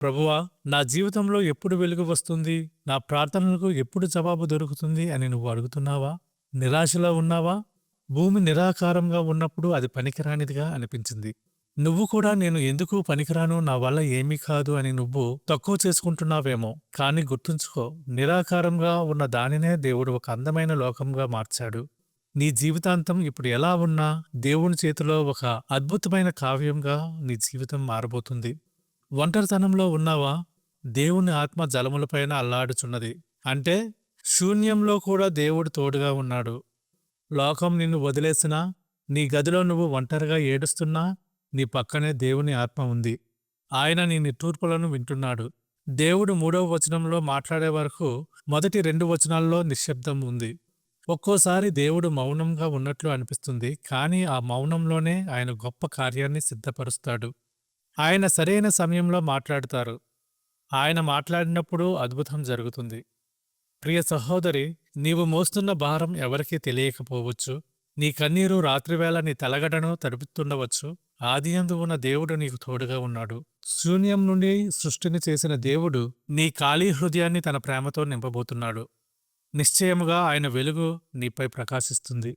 ప్రభువా, నా జీవితంలో ఎప్పుడు వెలుగు వస్తుంది? నా ప్రార్థనలకు ఎప్పుడు జవాబు దొరుకుతుంది అని నువ్వు అడుగుతున్నావా? నిరాశలో ఉన్నావా? భూమి నిరాకారంగా ఉన్నప్పుడు అది పనికిరానిదిగా అనిపించింది. నువ్వు కూడా నేను ఎందుకు పనికిరాను, నా వల్ల ఏమీ కాదు అని నువ్వు తక్కువ చేసుకుంటున్నావేమో. కానీ గుర్తుంచుకో, నిరాకారంగా ఉన్న దానినే దేవుడు ఒక అందమైన లోకంగా మార్చాడు. నీ జీవితాంతం ఇప్పుడు ఎలా ఉన్నా దేవుని చేతిలో ఒక అద్భుతమైన కావ్యంగా నీ జీవితం మారబోతుంది. ఒంటరితనంలో ఉన్నావా? దేవుని ఆత్మ జలములపైన అల్లాడుచున్నది. అంటే శూన్యంలో కూడా దేవుడు తోడుగా ఉన్నాడు. లోకం నిన్ను వదిలేసినా, నీ గదిలో నువ్వు ఒంటరిగా ఏడుస్తున్నా, నీ పక్కనే దేవుని ఆత్మ ఉంది. ఆయన నీ నిట్టూర్పులను వింటున్నాడు. దేవుడు 3వ వచనంలో మాట్లాడే వరకు మొదటి 2 వచనాల్లో నిశ్శబ్దం ఉంది. ఒక్కోసారి దేవుడు మౌనంగా ఉన్నట్లు అనిపిస్తుంది, కానీ ఆ మౌనంలోనే ఆయన గొప్ప కార్యాన్ని సిద్ధపరుస్తాడు. ఆయన సరైన సమయంలో మాట్లాడుతారు. ఆయన మాట్లాడినప్పుడు అద్భుతం జరుగుతుంది. ప్రియ సహోదరి, నీవు మోస్తున్న భారం ఎవరికీ తెలియకపోవచ్చు. నీ కన్నీరు రాత్రివేళ నీ తలగడను తడుపుతుండవచ్చు. ఆదియందు ఉన్న దేవుడు నీకు తోడుగా ఉన్నాడు. శూన్యం నుండి సృష్టిని చేసిన దేవుడు నీ ఖాళీ హృదయాన్ని తన ప్రేమతో నింపబోతున్నాడు. నిశ్చయముగా ఆయన వెలుగు నీపై ప్రకాశిస్తుంది.